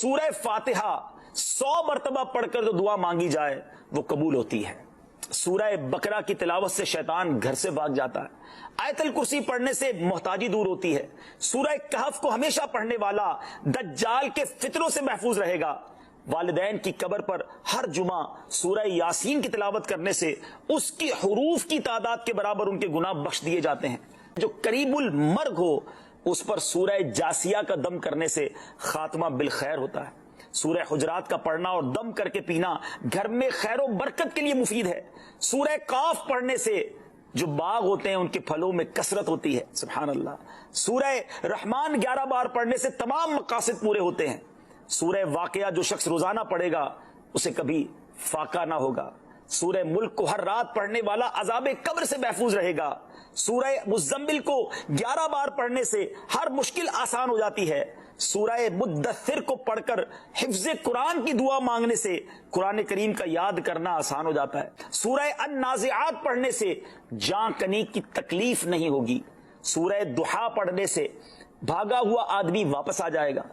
سورہ فاتحہ 100 مرتبہ پڑھ کر جو دعا مانگی جائے وہ قبول ہوتی ہے۔ سورہ بقرہ کی تلاوت سے شیطان گھر سے بھاگ جاتا ہے۔ آیت الکرسی پڑھنے سے محتاجی دور ہوتی ہے۔ سورہ کہف کو ہمیشہ پڑھنے والا دجال کے فتنوں سے محفوظ رہے گا۔ والدین کی قبر پر ہر جمعہ سورہ یاسین کی تلاوت کرنے سے اس کی حروف کی تعداد کے برابر ان کے گناہ بخش دیے جاتے ہیں۔ جو قریب المرگ ہو اس پر سورہ جاسیہ کا دم کرنے سے خاتمہ بالخیر ہوتا ہے۔ سورہ حجرات کا پڑھنا اور دم کر کے پینا گھر میں خیر و برکت کے لیے مفید ہے۔ سورہ قاف پڑھنے سے جو باغ ہوتے ہیں ان کے پھلوں میں کثرت ہوتی ہے۔ سبحان اللہ۔ سورہ رحمان 11 بار پڑھنے سے تمام مقاصد پورے ہوتے ہیں۔ سورہ واقعہ جو شخص روزانہ پڑھے گا اسے کبھی فاقہ نہ ہوگا۔ سورہ ملک کو ہر رات پڑھنے والا عذاب قبر سے محفوظ رہے گا۔ سورہ مزمل کو 11 بار پڑھنے سے ہر مشکل آسان ہو جاتی ہے۔ سورہ مدثر کو پڑھ کر حفظ قرآن کی دعا مانگنے سے قرآن کریم کا یاد کرنا آسان ہو جاتا ہے۔ سورہ النازعات پڑھنے سے جاں کنی کی تکلیف نہیں ہوگی۔ سورہ دحا پڑھنے سے بھاگا ہوا آدمی واپس آ جائے گا۔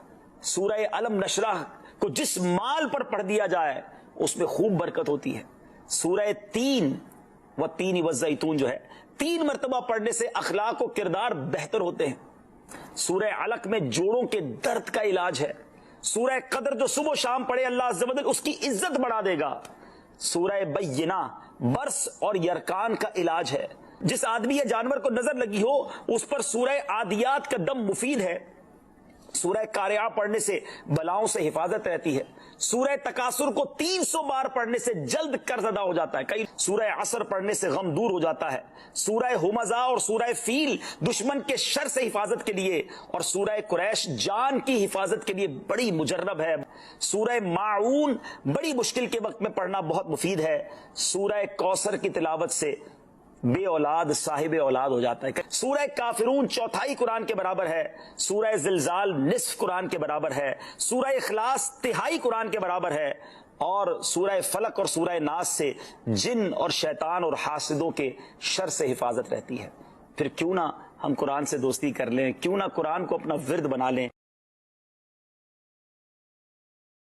سورہ علم نشرح کو جس مال پر پڑھ دیا جائے اس میں خوب برکت ہوتی ہے۔ سورہ تین والزیتون جو ہے 3 مرتبہ پڑھنے سے اخلاق و کردار بہتر ہوتے ہیں۔ سورہ علق میں جوڑوں کے درد کا علاج ہے۔ سورہ قدر جو صبح و شام پڑھے اللہ عز و جل اس کی عزت بڑھا دے گا۔ سورہ بینہ برس اور یرکان کا علاج ہے۔ جس آدمی یا جانور کو نظر لگی ہو اس پر سورہ عادیات کا دم مفید ہے۔ سورہ قارعہ پڑھنے سے بلاؤں سے حفاظت رہتی ہے۔ سورہ تکاثر کو 300 بار پڑھنے سے جلد قرض ادا ہو جاتا ہے۔ سورہ عصر پڑھنے سے غم دور ہو جاتا ہے۔ سورہ ہمزہ اور سورہ فیل دشمن کے شر سے حفاظت کے لیے اور سورہ قریش جان کی حفاظت کے لیے بڑی مجرب ہے۔ سورہ ماعون بڑی مشکل کے وقت میں پڑھنا بہت مفید ہے۔ سورہ کوثر کی تلاوت سے بے اولاد صاحب اولاد ہو جاتا ہے۔ سورہ کافرون 1/4 قرآن کے برابر ہے۔ سورہ زلزال نصف قرآن کے برابر ہے۔ سورہ اخلاص 1/3 قرآن کے برابر ہے۔ اور سورہ فلق اور سورہ ناس سے جن اور شیطان اور حاسدوں کے شر سے حفاظت رہتی ہے۔ پھر کیوں نہ ہم قرآن سے دوستی کر لیں، کیوں نہ قرآن کو اپنا ورد بنا لیں۔